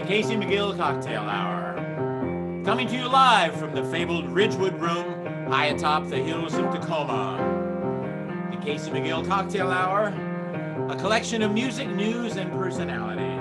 Casey MacGill Cocktail Hour. Coming to you live from the fabled Ridgewood Room, high atop the hills of Tacoma. The Casey MacGill Cocktail Hour, a collection of music, news, and personality.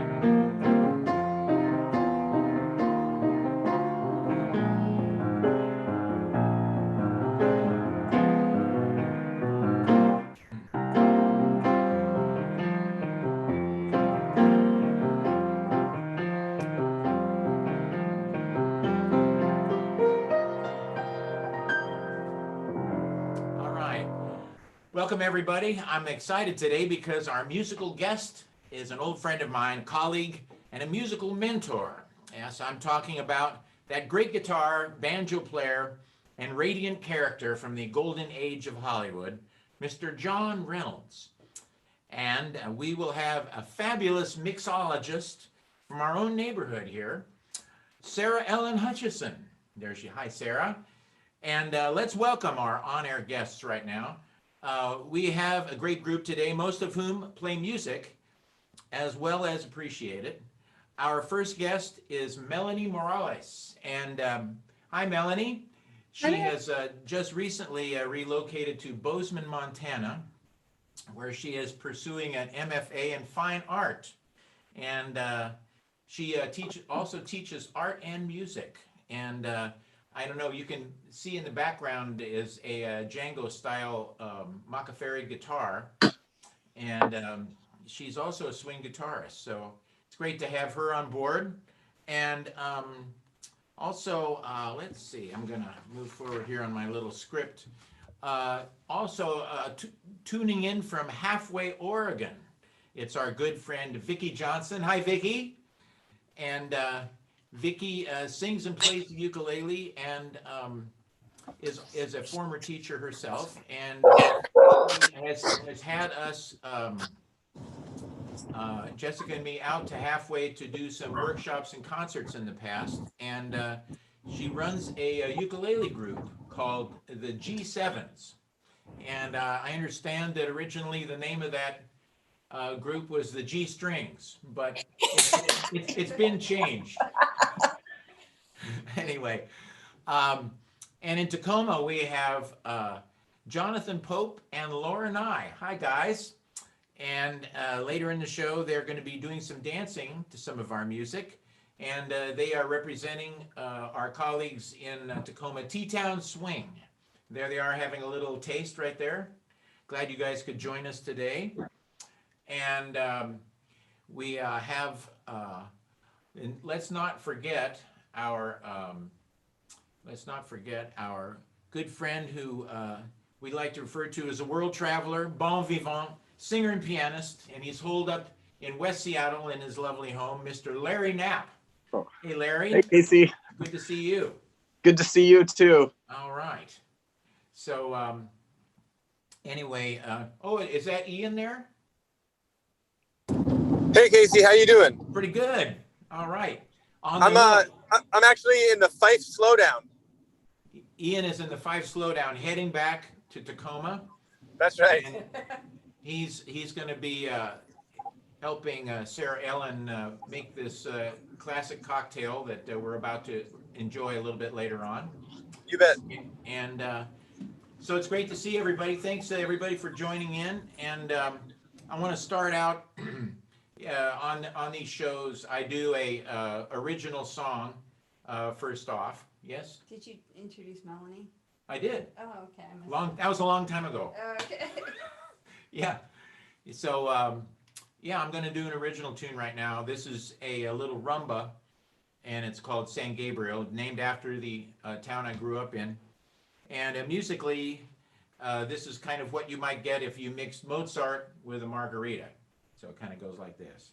Welcome, everybody. I'm excited today because our musical guest is an old friend of mine, colleague, and a musical mentor. Yes, I'm talking about that great guitar, banjo player, and radiant character from the golden age of Hollywood, Mr. John Reynolds. And we will have a fabulous mixologist from our own neighborhood here, Sarah Ellen Hutchison. There she, hi, Sarah. And let's welcome our on-air guests right now. We have a great group today, most of whom play music as well as appreciate it. Our first guest is Melanie Morales. And hi, Melanie. She has just recently relocated to Bozeman, Montana, where she is pursuing an MFA in fine art. And she also teaches art and music. And I don't know, you can see in the background is a Django-style Macaferri guitar, and she's also a swing guitarist, so it's great to have her on board. And also, let's see, I'm going to move forward here on my little script. Tuning in from Halfway, Oregon, it's our good friend Vicki Johnson. Hi, Vicki. And Vicki sings and plays the ukulele and is a former teacher herself, and has had us, Jessica and me, out to Halfway to do some workshops and concerts in the past. And she runs a ukulele group called the G7s. And I understand that originally the name of that group was the G Strings, but it's been changed. Anyway, and in Tacoma we have Jonathan Pope and Laura Nye. Hi, guys. And later in the show they're going to be doing some dancing to some of our music, and they are representing our colleagues in Tacoma T-Town Swing. There they are, having a little taste right there. Glad you guys could join us today. And we have and let's not forget our good friend who we like to refer to as a world traveler, bon vivant, singer and pianist, and he's holed up in West Seattle in his lovely home, Mr. Larry Knapp. Oh. Hey, Larry. Hey, Casey. Good to see you. Good to see you, too. All right. So, anyway, is that Ian there? Hey, Casey, how you doing? Pretty good. All right. I'm actually in the Fife Slowdown. Ian is in the Fife Slowdown, heading back to Tacoma. That's right. And he's going to be helping Sarah Ellen make this classic cocktail that we're about to enjoy a little bit later on. You bet. And so it's great to see everybody. Thanks to everybody for joining in. And I want to start out on these shows. I do a original song first off. Yes? Did you introduce Melanie? I did. Oh, okay. That was a long time ago. Okay. Yeah. So, I'm going to do an original tune right now. This is a little rumba, and it's called San Gabriel, named after the town I grew up in. And musically, this is kind of what you might get if you mixed Mozart with a margarita. So it kind of goes like this.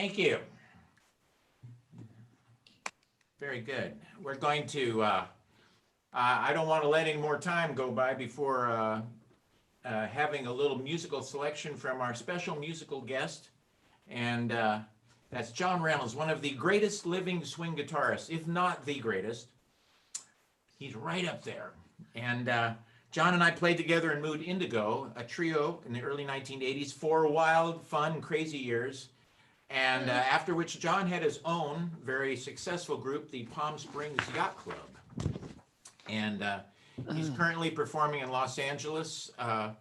Thank you. Very good. We're going to, I don't want to let any more time go by before having a little musical selection from our special musical guest. And that's John Reynolds, one of the greatest living swing guitarists, if not the greatest. He's right up there. And John and I played together in Mood Indigo, a trio in the early 1980s, 4 wild, fun, crazy years. And after which John had his own very successful group, the Palm Springs Yacht Club. And he's currently performing in Los Angeles. At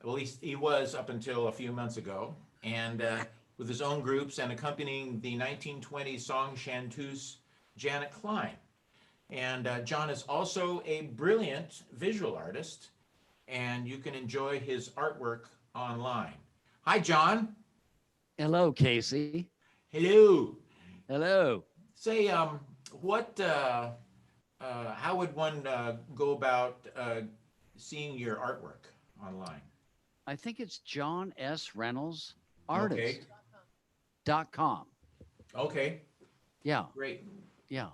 least he was up until a few months ago. And with his own groups and accompanying the 1920s song chanteuse Janet Klein. And John is also a brilliant visual artist, and you can enjoy his artwork online. Hi, John. Hello, Casey. Hello. Hello. Say, how would one go about seeing your artwork online? I think it's John S. Reynolds Okay. Artist.com. Okay. Yeah. Great. Yeah.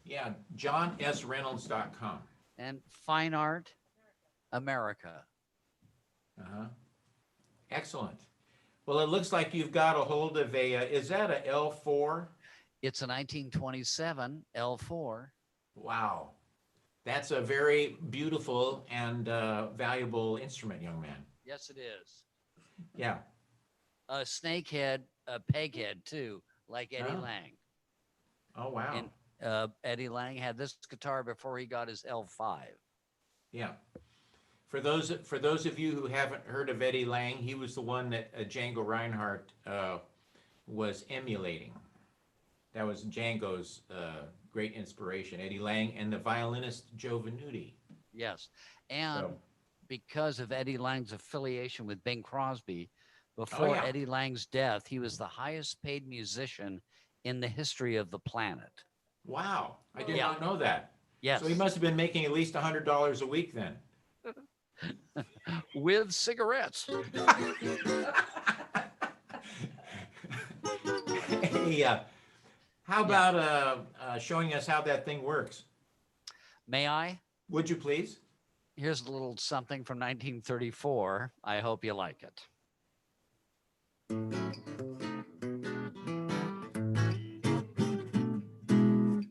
Yeah, johnsreynolds.com. And Fine Art America. Uh-huh. Excellent. Well, it looks like you've got a hold of is that a L4? It's a 1927 L4. Wow. That's a very beautiful and valuable instrument, young man. Yes, it is. Yeah. A snake head, a peg head too, like Eddie Oh. Lang. Oh, wow. And Eddie Lang had this guitar before he got his L5. Yeah. For those of you who haven't heard of Eddie Lang, he was the one that Django Reinhardt was emulating. That was Django's great inspiration, Eddie Lang and the violinist Joe Venuti. Yes. And So, because of Eddie Lang's affiliation with Bing Crosby, before yeah. Eddie Lang's death, he was the highest paid musician in the history of the planet. wow. I did Yeah. not know that. Yes. So he must have been making at least $100 a week then. With cigarettes. Hey, how about showing us how that thing works? May I? Would you please? Here's a little something from 1934. I hope you like it.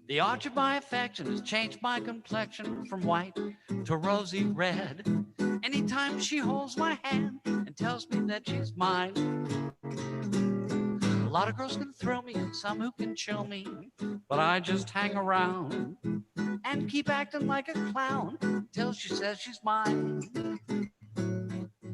The arch of my affection has changed my complexion from white to rosy red. Anytime she holds my hand and tells me that she's mine. A lot of girls can thrill me and some who can chill me, but I just hang around and keep acting like a clown till she says she's mine.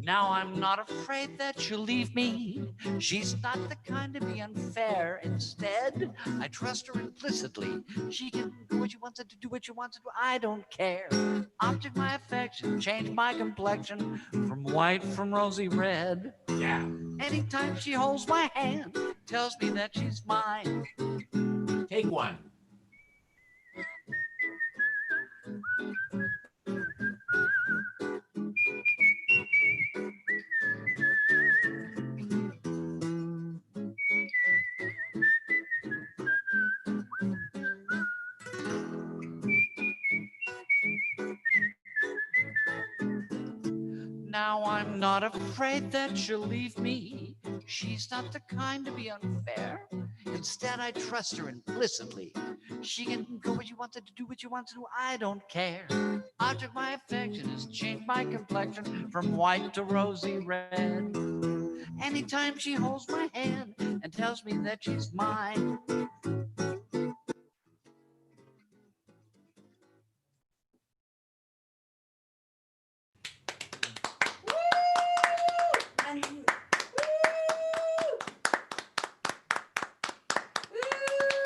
Now I'm not afraid that she'll leave me. She's not the kind to be unfair. Instead, I trust her implicitly. She can do what she wants to do, what she wants to do. I don't care. Object my affection, change my complexion from white from rosy red. Yeah. Anytime she holds my hand, tells me that she's mine. Take one. Now I'm not afraid that she'll leave me. She's not the kind to be unfair. Instead, I trust her implicitly. She can go where she wants to do what she wants to do. I don't care. Object my affection has changed my complexion from white to rosy red. Anytime she holds my hand and tells me that she's mine. And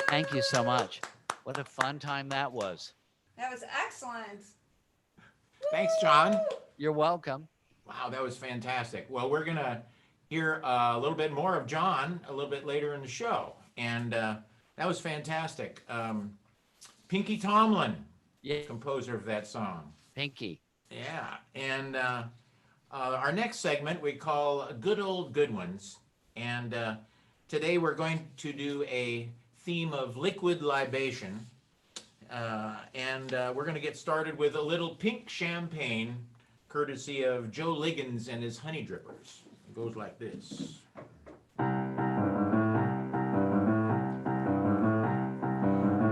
Thank you so much. What a fun time that was. that was excellent. Thanks, John. You're welcome. Wow, that was fantastic. Well, we're going to hear a little bit more of John a little bit later in the show. And that was fantastic. Pinky Tomlin, Yeah, composer of that song. Pinky. Yeah. And our next segment we call Good Old Good Ones. And today we're going to do a theme of liquid libation. And we're going to get started with a little pink champagne, courtesy of Joe Liggins and his Honey Drippers. It goes like this.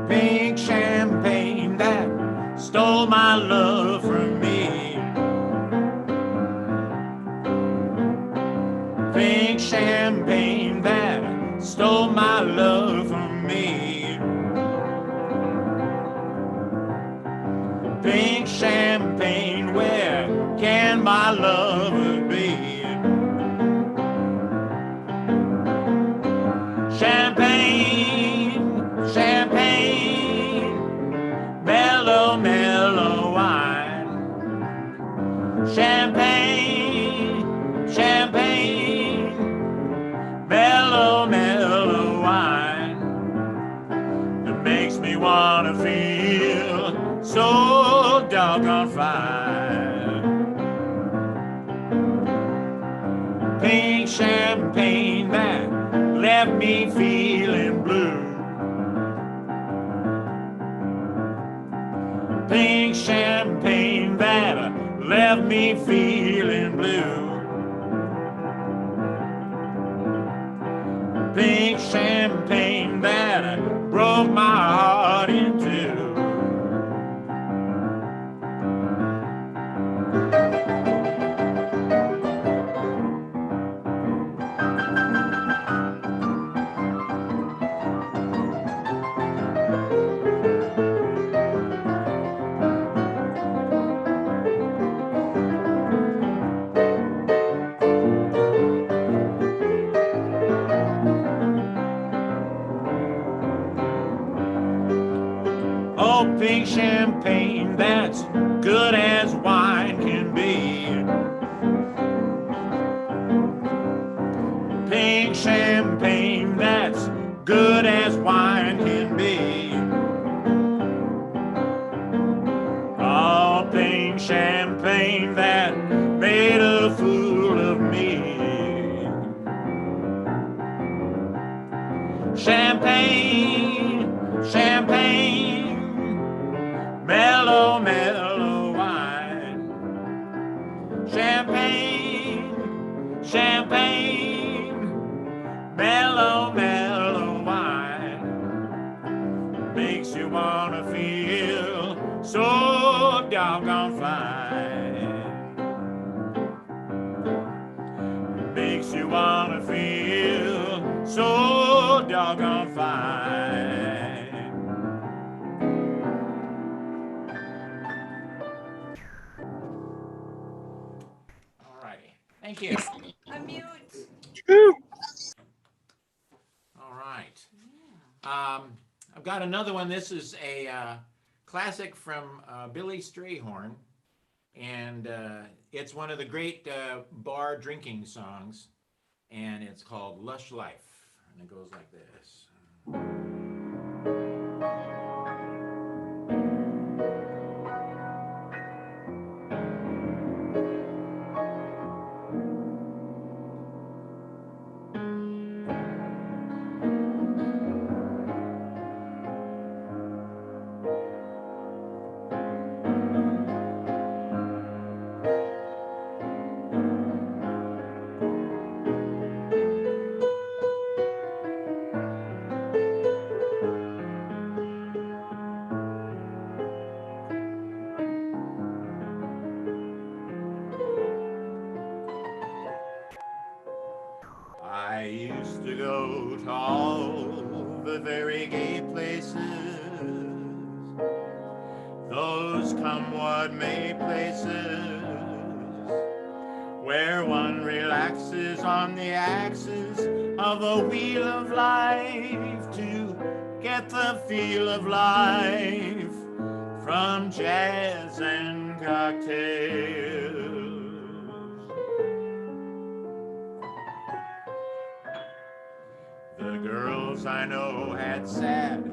Pink champagne that stole my love from me. Pink champagne that stole my love from me. Pink champagne, where can my lover be? Champagne, champagne, mellow, mellow wine. Champagne, champagne, mellow, mellow wine. It makes me wanna feel so doggone fine. Pink champagne that left me feeling blue. Pink champagne that left me feeling blue. Pink champagne that broke my heart in two. Oh, pink champagne that's good as wine can be. Pink champagne that's good as wine can be. Oh, pink champagne that made a fool of me. Champagne, champagne, mellow, mellow wine. Champagne, champagne, mellow, mellow wine. Makes you wanna feel so doggone fine. Makes you wanna feel so doggone fine. Thank you. Unmute. All right. I've got another one. This is a classic from Billy Strayhorn, and it's one of the great bar drinking songs, and it's called Lush Life, and it goes like this. I used to go to all the very gay places, those come what may places, where one relaxes on the axis of a wheel of life to get the feel of life from jazz and cocktails. The girls I know had sad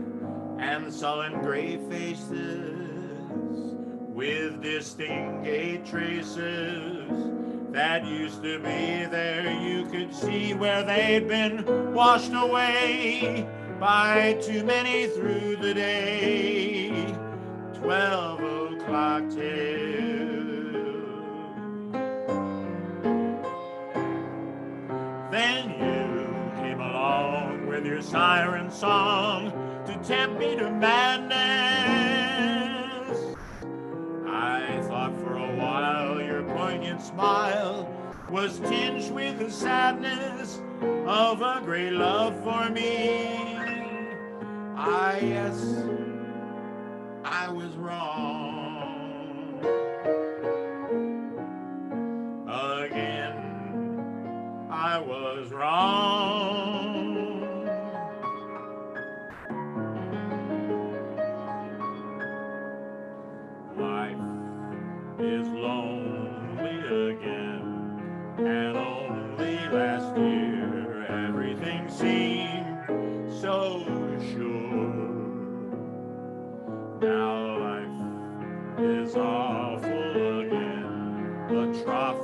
and sullen gray faces with distinct gay traces that used to be there. You could see where they'd been washed away by too many through the day. 12 o'clock till. Then you came along with your siren song to tempt me to madness. I thought for a while your poignant smile was tinged with the sadness of a great love for me. Yes, I was wrong. Again, I was wrong. Life is lonely again, and only last year everything seemed so sure. Now life is awful again, a trough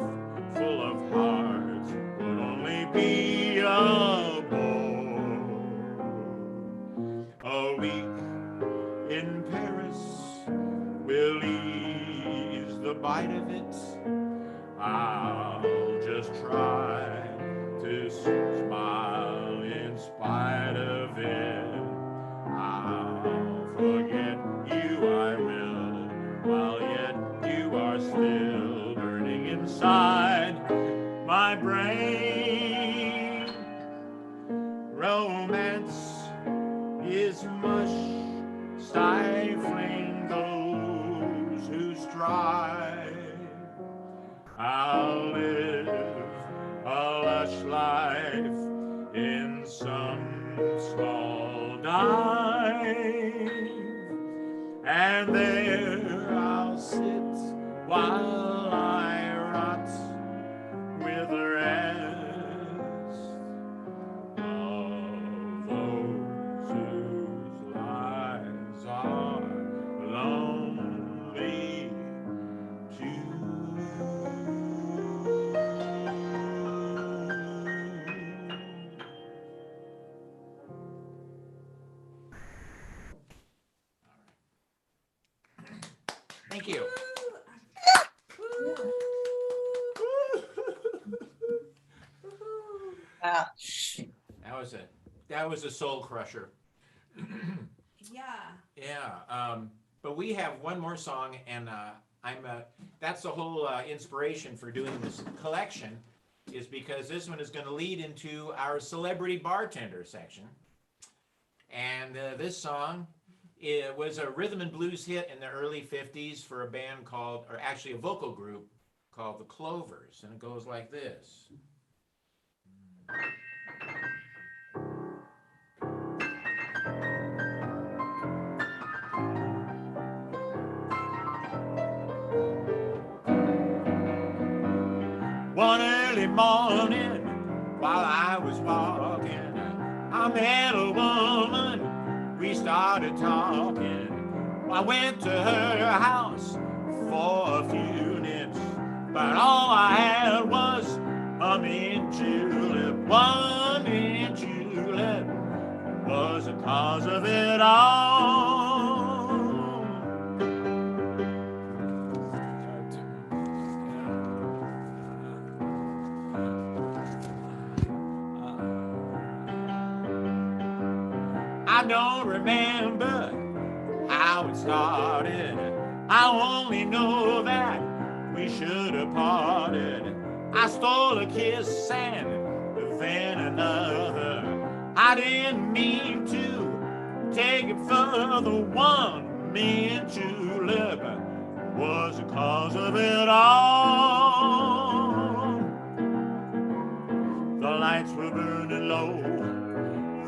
full of hearts would only be a bore. A week in Paris will ease the bite of it. I'll just try to smile in spite of it. I'll forget you, I will, while yet you are still burning inside my brain. Romance is mush, stifling those who strive. I'll live a lush life in some small dive, and there I'll sit while I rot with the rest of those whose lives are lonely too. Thank you. Wow. That was a soul crusher. Yeah. Yeah. But we have one more song, and that's the whole inspiration for doing this collection, is because this one is going to lead into our celebrity bartender section. And this song, it was a rhythm and blues hit in the early 50s for a band called, or actually a vocal group called the Clovers, and it goes like this. One early morning, while I was walking, I met a woman. We started talking. I went to her house for a few nips, but all I had was a mint julep. One mint julep was the cause of it all. I don't remember how it started. I only know that we should have parted. I stole a kiss and then another. I didn't mean to take it further. One mint julep was the cause of it all. The lights were burning low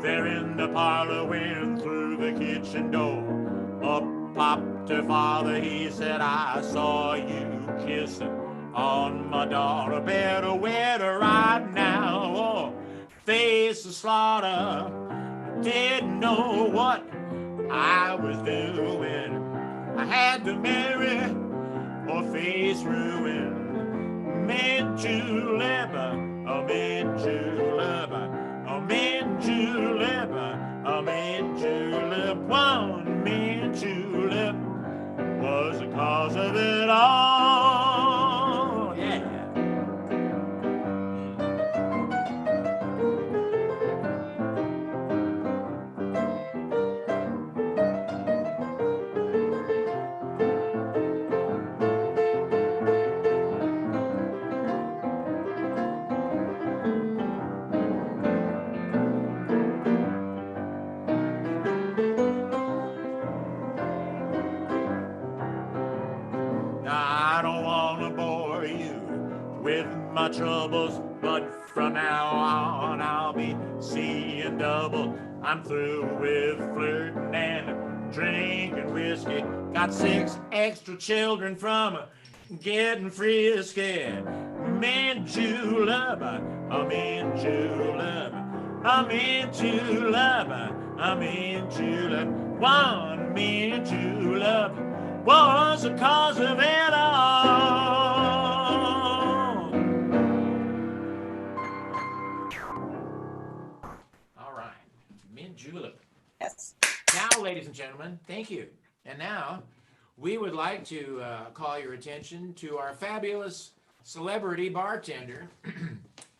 there in the parlor, went through the kitchen door. Up popped her father, he said, I saw you kissing on my daughter. Better wed her right now or face the slaughter. I didn't know what I was doing. I had to marry or face ruin. mint julep, a mint julep, a mint julep, a mint julep. One mint julep was the cause of it all. Yeah. I don't want to bore you with my troubles, but from now on I'll be seeing double. I'm through with flirting and drinking whiskey. Got 6 extra children from getting frisky. Mint julep, I'm in julep, I'm in julep, I'm in julep. One mint julep was the cause of it all. All right, mint julep. Yes. Now, ladies and gentlemen, thank you. And now, we would like to call your attention to our fabulous celebrity bartender,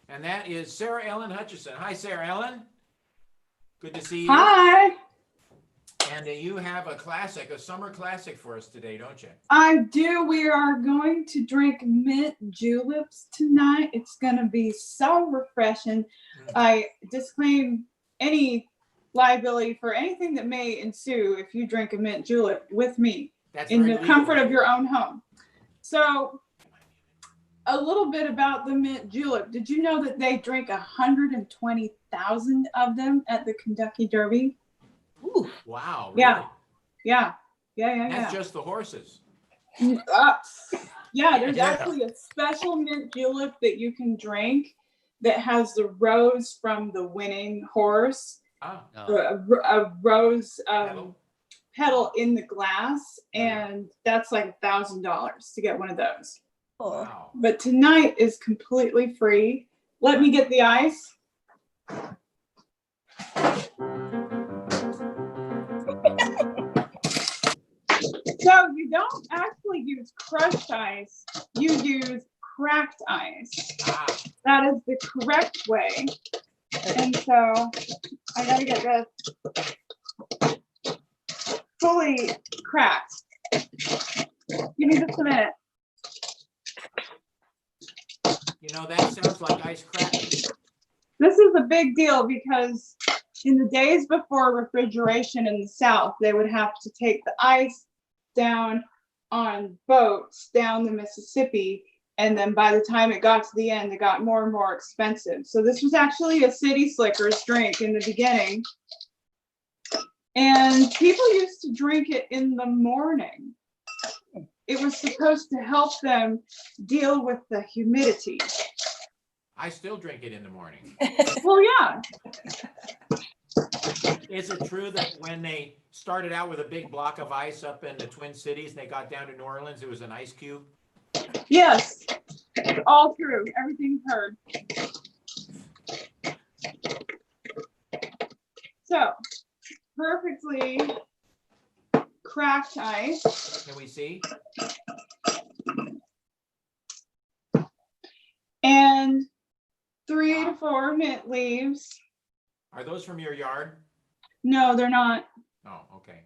and that is Sarah Ellen Hutchison. Hi, Sarah Ellen. Good to see you. Hi. And you have a classic, a summer classic for us today, don't you? I do. We are going to drink mint juleps tonight. It's going to be so refreshing. I disclaim any liability for anything that may ensue if you drink a mint julep with me. That's in very the legal. comfort of your own home. So, a little bit about the mint julep. Did you know that they drink 120,000 of them at the Kentucky Derby? Ooh. Wow. Really? Yeah. That's just the horses. Yeah, there's actually a special mint julep that you can drink that has the rose from the winning horse, a rose petal in the glass, and that's like $1,000 to get one of those. Wow. But tonight is completely free. Let me get the ice. So you don't actually use crushed ice, you use cracked ice. That is the correct way. And so I gotta get this fully cracked. Give me just a minute. You know, that sounds like ice cracking. This is a big deal because in the days before refrigeration in the South, they would have to take the ice down on boats down the Mississippi, and then by the time it got to the end, it got more and more expensive. So this was actually a city slickers drink in the beginning, and people used to drink it in the morning. It was supposed to help them deal with the humidity. I still drink it in the morning. Well, yeah. Is it true that when they started out with a big block of ice up in the Twin Cities and they got down to New Orleans, it was an ice cube? Yes, all true. Everything's heard. So, perfectly cracked ice. Can we see? And 3 to 4 mint leaves. Are those from your yard? No, they're not. Oh, okay.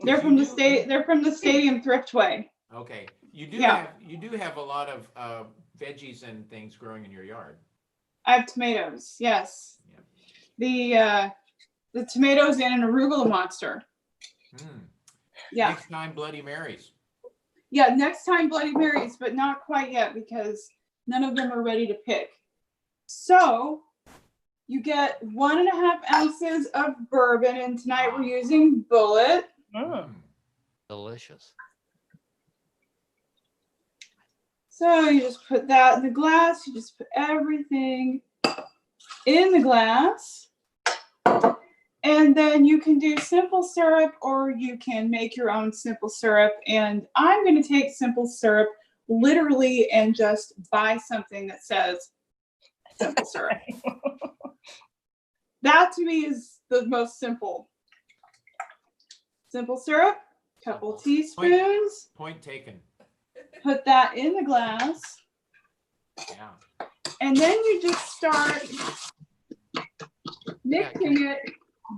They're from the state. They're from the Stadium Thriftway. Okay. You do have a lot of veggies and things growing in your yard. I have tomatoes. Yes. Yeah. The tomatoes and an arugula monster. Yeah. Next time, Bloody Marys. Yeah. Next time, Bloody Marys, but not quite yet because none of them are ready to pick. So you get 1.5 ounces of bourbon, and tonight we're using Bullet. Delicious. So you just put that in the glass. You just put everything in the glass. And then you can do simple syrup or you can make your own simple syrup. And I'm going to take simple syrup literally and just buy something that says simple syrup. That to me is the most simple. Simple syrup, couple teaspoons, Point taken. put that in the glass, Yeah. and then you just start mixing it Can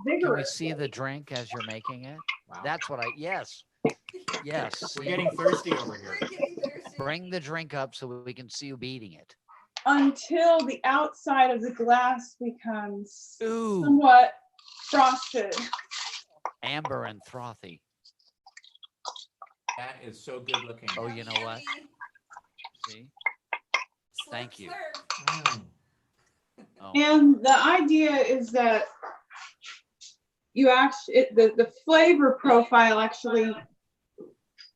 we vigorously. see the drink as you're making it? Wow. That's what yes. Yes. We're getting thirsty over here. We're getting thirsty. Bring the drink up so we can see you beating it. Until the outside of the glass becomes Ooh, somewhat frosted. amber and frothy. That is so good looking. Oh, you know what? Yummy. See? Slurp, Thank you. slurp. Mm. Oh, And the idea is that you actually, the flavor profile actually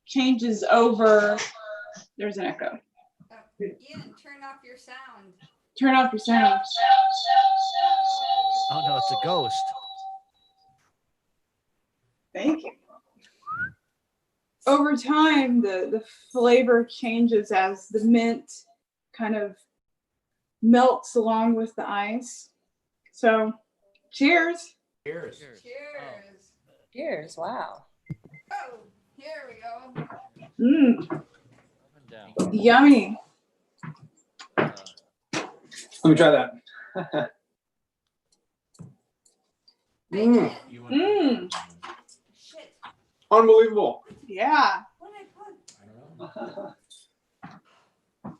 changes over. There's an echo. Oh, Ian, turn off your sound. Turn off your sound. oh no, it's a ghost. Thank you. Over time, the flavor changes as the mint kind of melts along with the ice. So, cheers. Cheers. Cheers. Cheers. Cheers. Wow. Oh, here we go. Mmm, Up and down. yummy. Let me try that. Hey, Mm. Ian. You want Mm. Shit. Unbelievable. Yeah. What did I put? I don't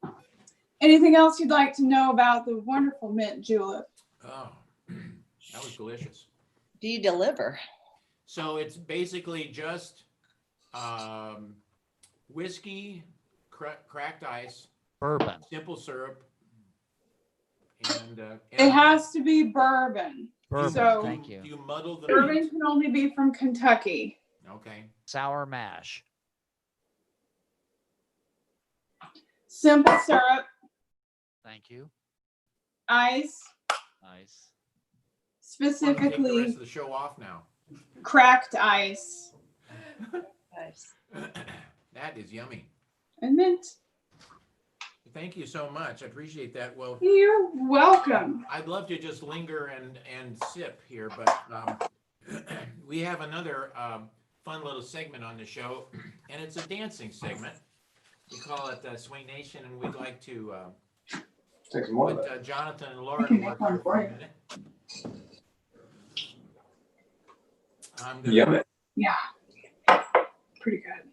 know. Anything else you'd like to know about the wonderful mint julep? Oh, that was delicious. Do you deliver? So it's basically just whiskey, cracked ice, Bourbon. simple syrup, and It has to be bourbon. Bourbon. So- Thank you. You muddle the Bourbon meat. can only be from Kentucky. Okay. Sour mash. Simple syrup, Thank you. ice, Nice. Take the rest specifically of the show off now. cracked ice, Nice. That is yummy. and mint. Thank you so much. I appreciate that. Well, You're welcome. I'd love to just linger and sip here, but we have another fun little segment on the show, and it's a dancing segment. We call it Swing Nation, and we'd like to Take some more of put that. Jonathan and Laura to work here for a minute. I'm gonna, Yummy. Yeah. Pretty good.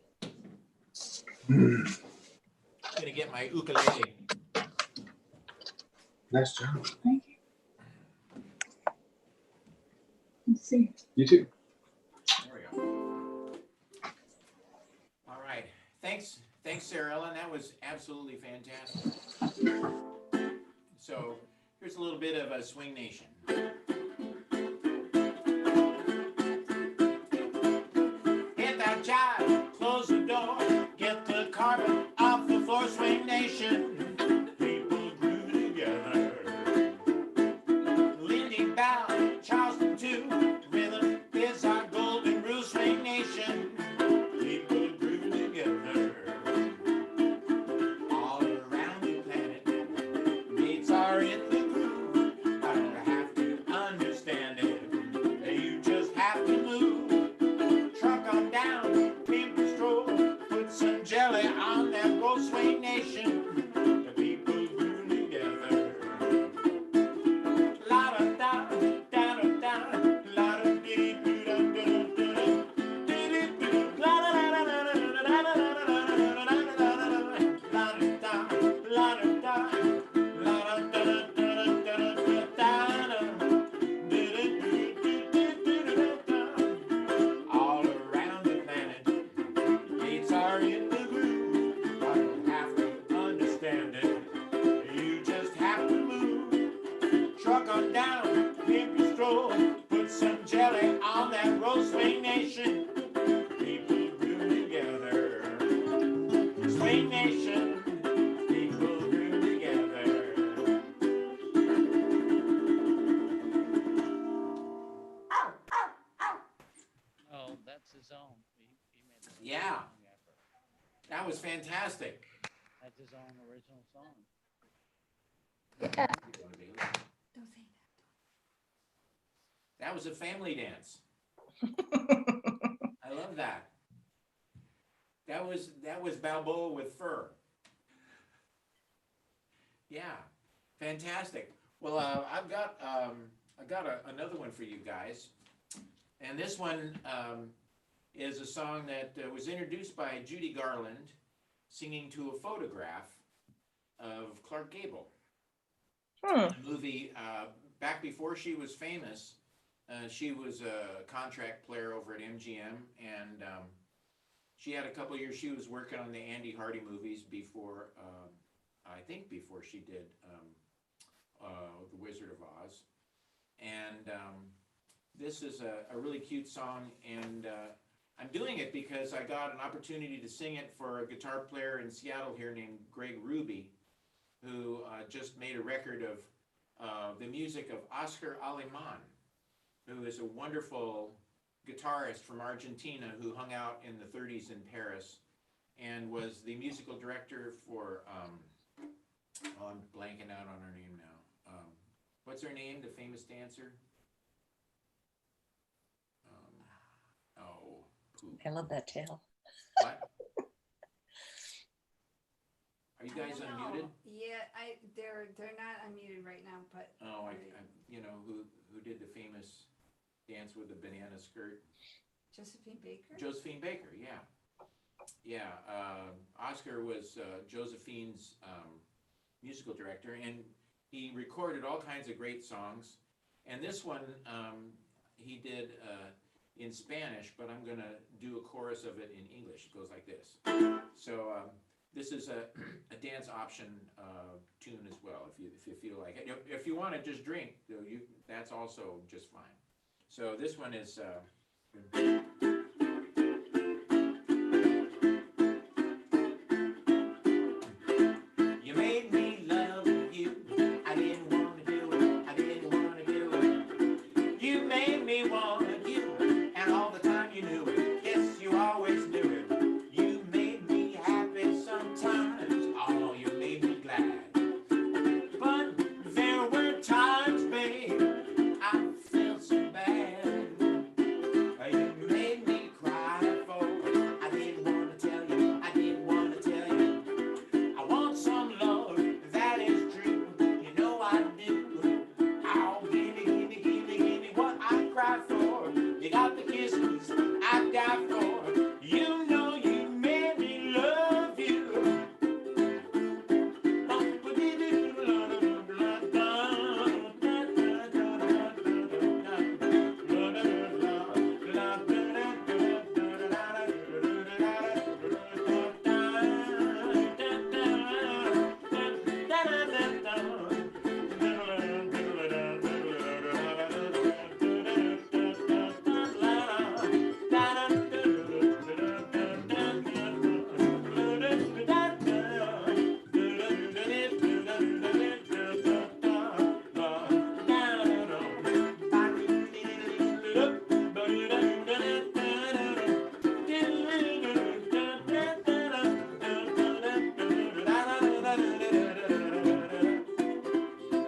gonna get my ukulele. Nice job. Thank you. Let's see. You too. There we go. All right. Thanks, Sarah Ellen. That was absolutely fantastic. So here's a little bit of a Swing Nation. Hit that jive, close the door, get the carpet off the floor. Swing Nation, people groove together. Lindy Bow, Charleston too. Rhythm is our golden rule. Swing Nation, people groove together. All around the planet, beats are in the groove. I don't have to fantastic. That's his own original song. Yeah. Don't say that. That was a family dance. I love that. That was Balboa with fur. Yeah, fantastic. Well, I've got another one for you guys, and this one is a song that was introduced by Judy Garland, singing to a photograph of Clark Gable. The movie, back before she was famous, she was a contract player over at MGM, and she had a couple years. She was working on the Andy Hardy movies before, I think before she did The Wizard of Oz. And this is a really cute song, and I'm doing it because I got an opportunity to sing it for a guitar player in Seattle here named Greg Ruby, who just made a record of the music of Oscar Aleman, who is a wonderful guitarist from Argentina who hung out in the 30s in Paris and was the musical director for, I'm blanking out on her name now. What's her name, the famous dancer? Poop. I love that tale. What? Are you guys I don't know. unmuted? Yeah, they're not unmuted right now, but Oh, I you know, who did the famous dance with the banana skirt? Josephine Baker. Josephine Baker, yeah. Yeah, Oscar was Josephine's musical director, and he recorded all kinds of great songs. And this one he did in Spanish, but I'm gonna do a chorus of it in English. It goes like this. So this is a dance option tune as well, if you feel like it. If you want to just drink, though, that's also just fine. So this one is. You made me love you. I didn't want to do it. I didn't want to do it. You made me want you, and all the time you knew it. Yes, you always knew it. You made me happy sometimes. Oh, you made me glad. But there were times, babe, I felt so bad. You made me cry for it. I didn't want to tell you. I didn't want to tell you. I want some love that is true. You know I do. Oh, gimme what I cry for. You got the kisses I die for. You know you made me love you.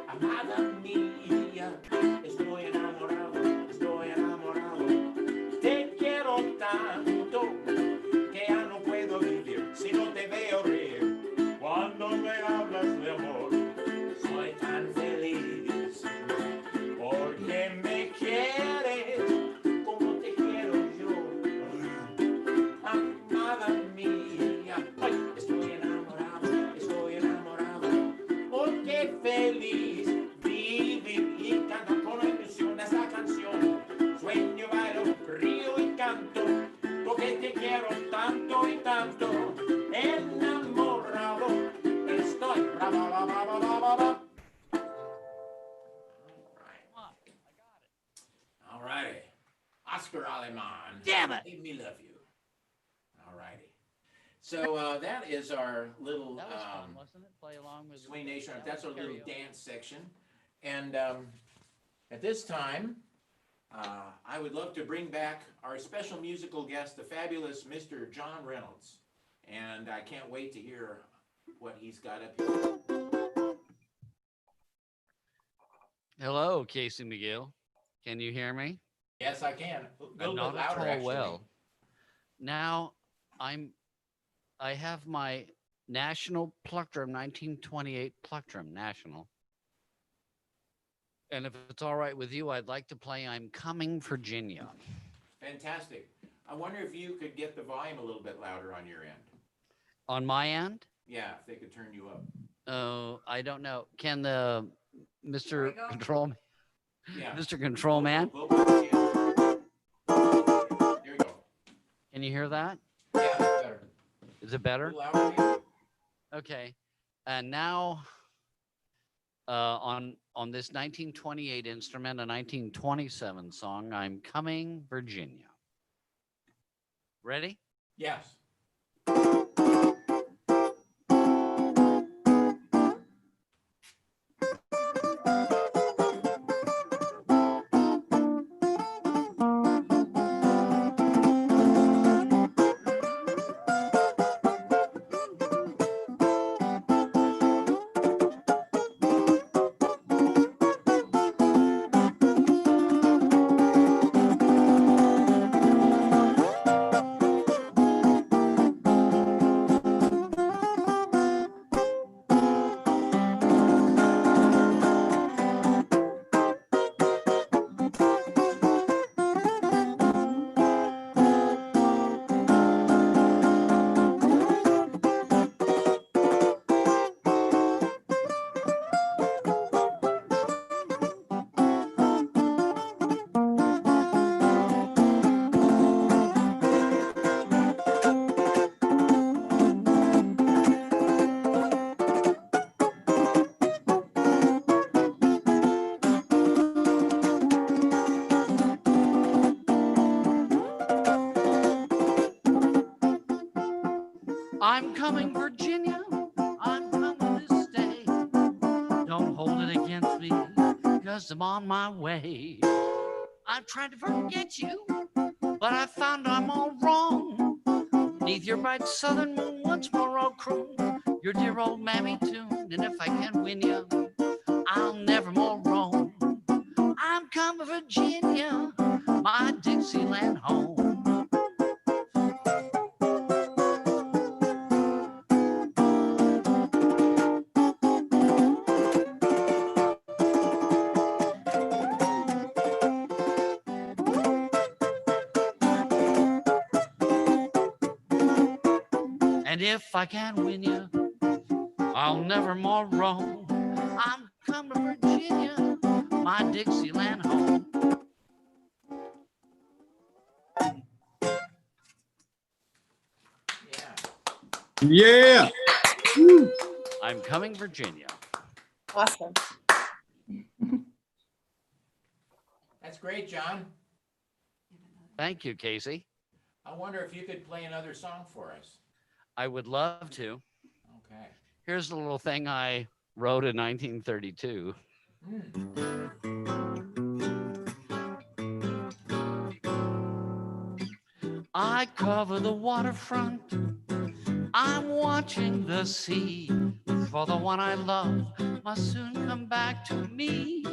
Amada mía, estoy enamorado, estoy enamorado. Te quiero tanto que ya no puedo vivir si no te veo reír. Cuando me hablas de amor, soy tan feliz porque me quieres como te quiero yo. Amada mía, ay, estoy enamorado, porque feliz vivir y cantar con ilusión esta canción. Sueño, bailo, río y canto, porque te quiero tanto y tanto. Enamorado estoy. Bravo, bravo, bravo, bravo, bravo. Come on, I got it. All righty. Oscar Aleman. Damn it. Made me love you. All righty. So that is our little That was fun, wasn't it? Play along with Swing Nation. that That's our was little karaoke. dance section. And at this time, I would love to bring back our special musical guest, the fabulous Mr. John Reynolds. and I can't wait to hear what he's got up here. Hello, Casey McGill. Can you hear me? Yes, I can. A little Not bit at louder, all actually. well. Now I have my National Plectrum 1928 Plectrum National. And if it's all right with you, I'd like to play I'm Coming, Virginia. Fantastic. I wonder if you could get the volume a little bit louder on your end. On my end? Yeah, if they could turn you up. Oh, I don't know. Can the There Mr. we go. Control Yeah. Mr. Control Man? Yeah. There we go. Can you hear that? Yeah, that's better. Is it A better? little louder, maybe? Okay. And now on this 1928 instrument, a 1927 song, I'm Coming, Virginia. Ready? Yes. I'm coming, Virginia. I'm coming to stay. Don't hold it against me, 'cause I'm on my way. I'm trying to forget you, but I found I'm all wrong. Neath your bright southern moon, once more I'll croon your dear old mammy tune. And if I can win you, I'll never more roam. I'm coming, Virginia, my Dixieland home. And if I can win you, I'll never more roam. I'm coming to Virginia, my Dixieland home. Yeah. Yeah. I'm coming, Virginia. Awesome. That's great, John. Thank you, Casey. I wonder if you could play another song for us. I would love to. Okay. Here's a little thing I wrote in 1932. I cover the waterfront. I'm watching the sea. For the one I love must soon come back to me.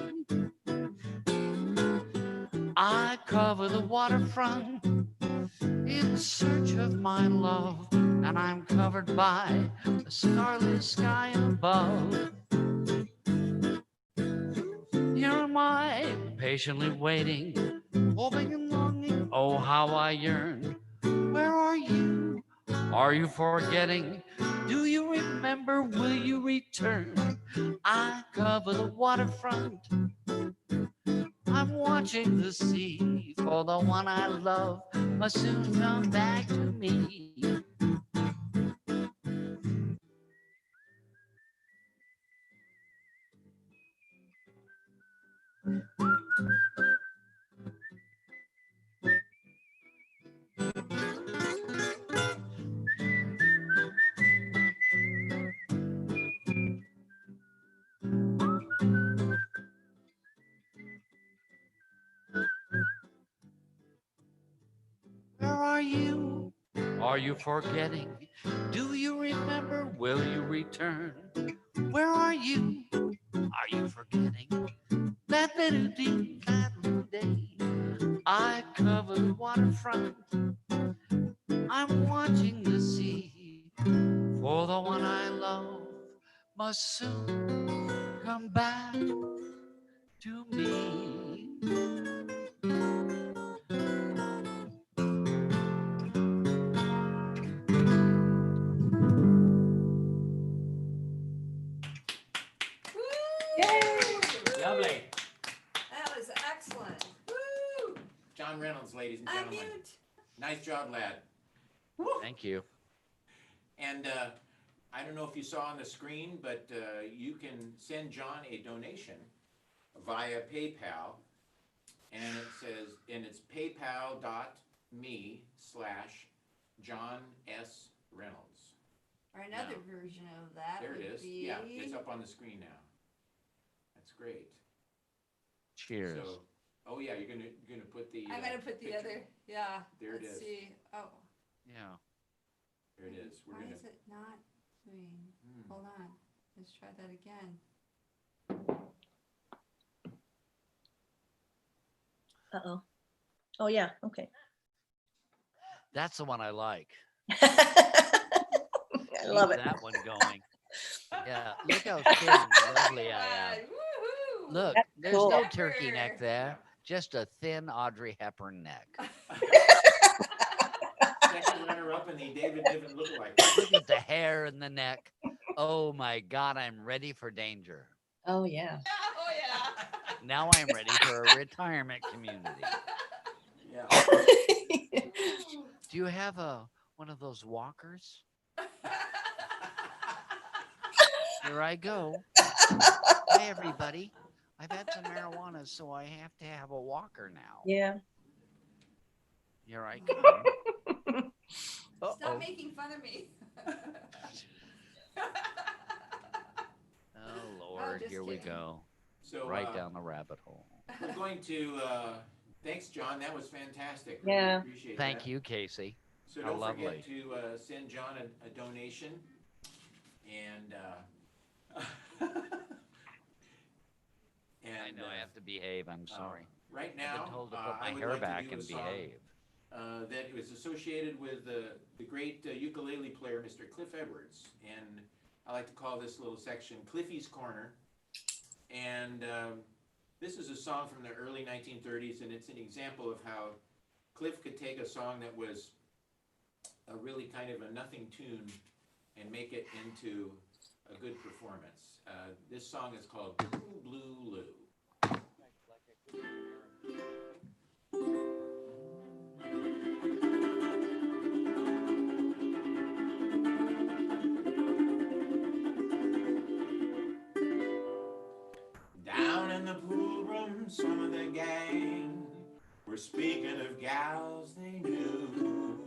I cover the waterfront in search of my love, and I'm covered by the scarlet sky above. Here am I, patiently waiting, hoping and longing. Oh, how I yearn. Where are you? Are you forgetting? Do you remember? Will you return? I cover the waterfront. I'm watching the sea, for the one I love must soon come back to me. Where are you? Are you forgetting? Do you remember? Will you return? Where are you? Are you forgetting? That little deep day I cover the waterfront. I'm watching the sea, for the one I love must soon come back to me. Lovely. That was excellent. Woo! John Reynolds, ladies and gentlemen. Unmute. Nice job, lad. Thank you. And I don't know if you saw on the screen, but you can send John a donation via PayPal. And it says, and it's paypal.me/John S. Reynolds. Or another No. version of that There it would is. be. Yeah, it's up on the screen now. That's great. Cheers. So, oh yeah, you're gonna put the. I'm gonna put the picture. other, yeah. There it Let's is. see. Oh, Yeah. There it is. We're why gonna. is it not doing? Hmm. Hold on. Let's try that again. Uh-oh. Oh, yeah. Okay. That's the one I like. I love Keep it. that one going. Yeah. Look how thin and lovely I am. Woohoo! Look, That's there's cool. no turkey neck there. Just a thin Audrey Hepburn neck. Second runner-up in the David Niven lookalike. Look at the hair and the neck. Oh my God, I'm ready for danger. Oh, yeah. Oh yeah. Now I'm ready for a retirement community. Yeah. Do you have one of those walkers? Here I go. Hi, everybody. I've had some marijuana, so I have to have a walker now. Yeah. Here I come. Stop Uh-oh. making fun of me. Oh, Lord, just here we kidding. go. So Right down the rabbit hole. we're going to. Thanks, John. That was fantastic. Yeah. Really appreciate Thank that. you, Casey. So How don't lovely. forget to send John a donation. And I know I have to behave. I'm sorry. right I've now, been told to I put my would hair like to back do a and song, behave. that was associated with the great ukulele player, Mr. Cliff Edwards. And I like to call this little section Cliffy's Corner. And this is a song from the early 1930s, and it's an example of how Cliff could take a song that was a really kind of a nothing tune and make it into a good performance. This song is called Blue Blue Lou. Down in the pool room, some of the gang were speaking of gals they knew.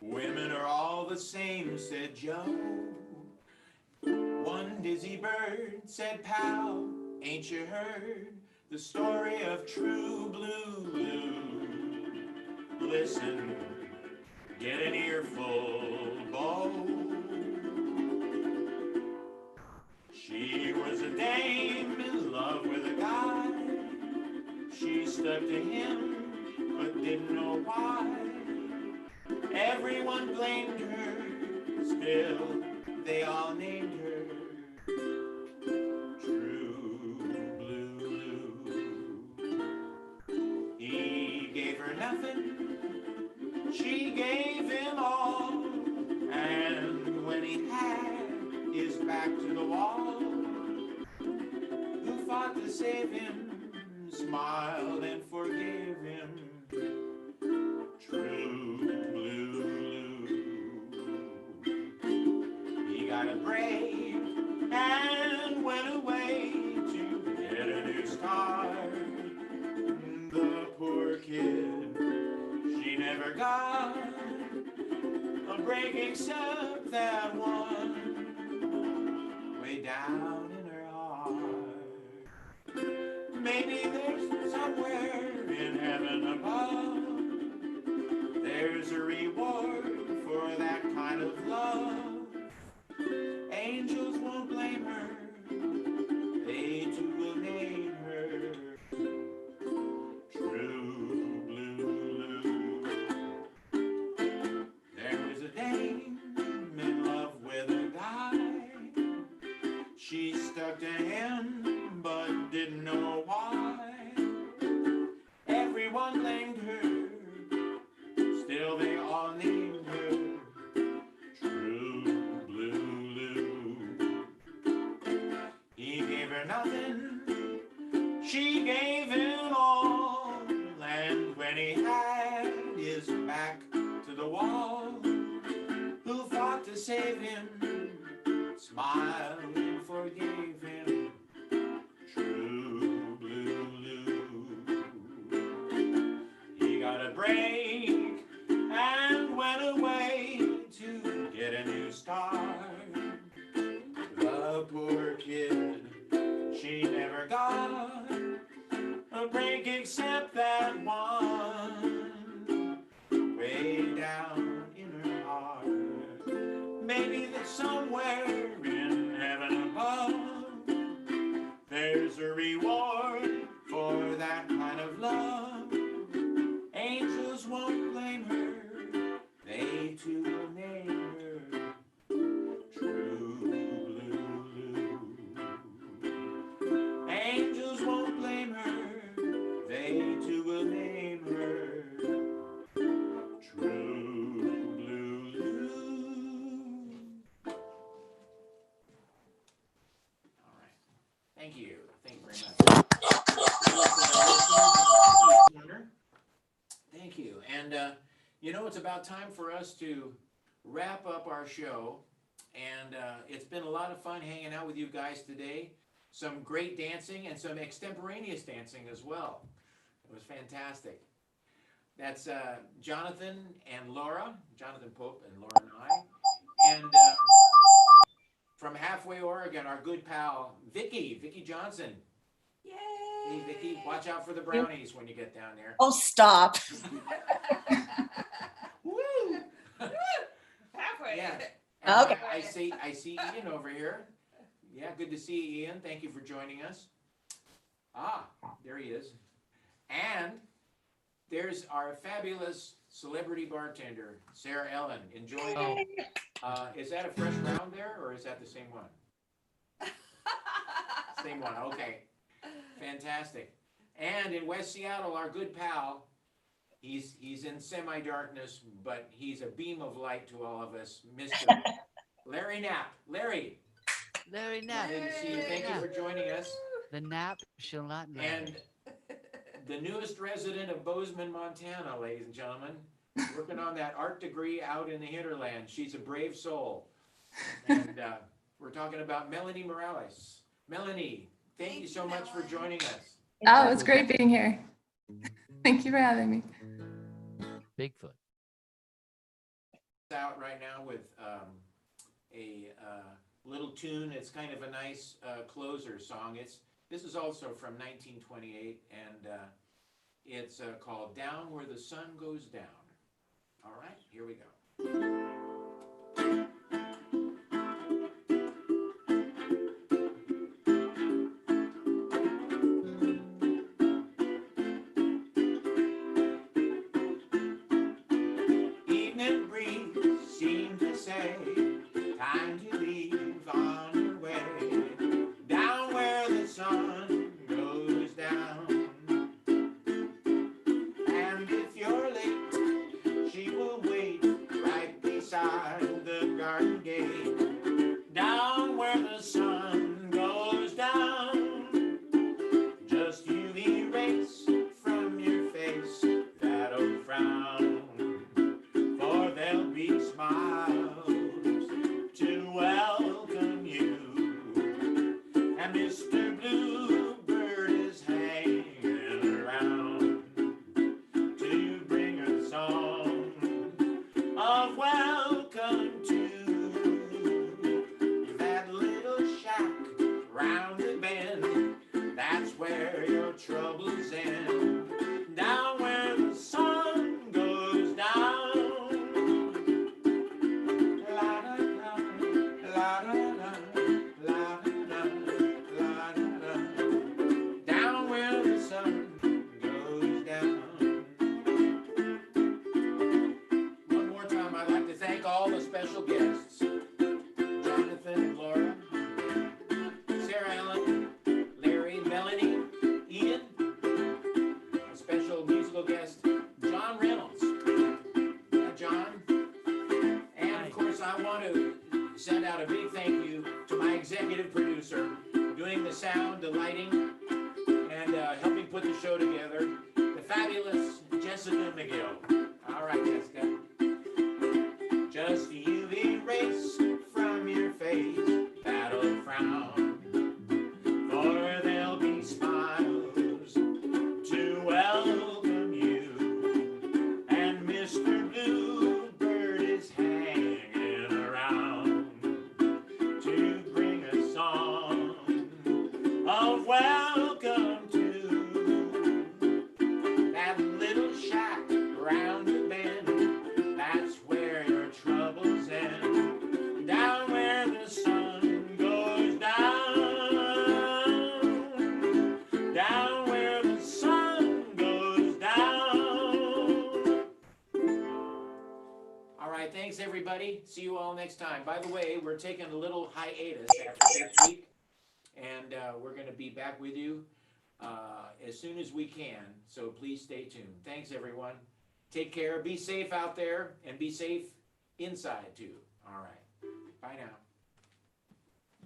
Women are all the same, said Joe. One dizzy bird said, pal, ain't you heard the story of true blue Lou? Listen, get an earful, Bo. She was a dame in love with a guy. She stuck to him, but didn't know why. Everyone blamed her, still they all named her True Blue Lou. He gave her nothing, she gave him all. And when he had his back to the wall, who fought to save him, smiled and forgave him. True Blue Lou. He got a brave and went away to get a new start. The poor kid, she never got a break except that one way down in her heart. Maybe there's somewhere in heaven above, There's a reward for that kind of love. Angels won't blame her, they too will name her True Blue. There was a dame in love with a guy. She stuck to him but didn't know why. Everyone blamed her, still they all named her True Blue. He gave her nothing, she gave him all. And when he had his back to the wall, who fought to save him, smiled and forgave him True Blue. He got a break and went away to get a new start. The poor kid, she never got a break except that one way down in her heart. Maybe that somewhere in heaven above, there's a reward for that kind of love. Angels won't blame her, they too will name her True Blue. Angels won't blame her, they too will name her True Blue. All right. Thank you. Thank you very much. Thank you. And you know, it's about time for us to wrap up our show. And it's been a lot of fun hanging out with you guys today. Some great dancing and some extemporaneous dancing as well. It was fantastic. That's Jonathan and Laura, Jonathan Pope and Laura and I. And from halfway Oregon, our good pal, Vicki Johnson. Yay! Hey, Vicki, watch out for the brownies when you get down there. Oh, stop. Woo! Halfway. Yeah. Okay. I see Ian over here. Yeah, good to see you, Ian. Thank you for joining us. Ah, there he is. And there's our fabulous celebrity bartender, Sarah Ellen, enjoying. Is that a fresh round there, or is that the same one? Same one. Okay. Fantastic. And in West Seattle, our good pal, he's in semi-darkness, but he's a beam of light to all of us, Mr. Larry Knapp. Larry. Larry Knapp. Good to see you. Thank you for joining us. The Knapp shall not nap. And the newest resident of Bozeman, Montana, ladies and gentlemen, working on that art degree out in the hinterland. She's a brave soul. And we're talking about Melanie Morales. Melanie, thank you so much for joining us. Oh, it's great being here. Thank you for having me. Bigfoot. Out right now with a little tune. It's kind of a nice closer song. This is also from 1928, and it's called Down Where the Sun Goes Down. All right, here we go. Evening breeze seemed to say, time to leave on your way, down where the sun goes down. And if you're late, she will wait right behind. of welcome to that little shack around the bend. That's where your troubles end. Down where the sun goes down. Down where the sun goes down. All right, thanks everybody. See you all next time. By the way, we're taking a little hiatus after next week, and we're going to be back with you as soon as we can. So please stay tuned. Thanks everyone. Take care. Be safe out there, and be safe inside too. All right. Bye now.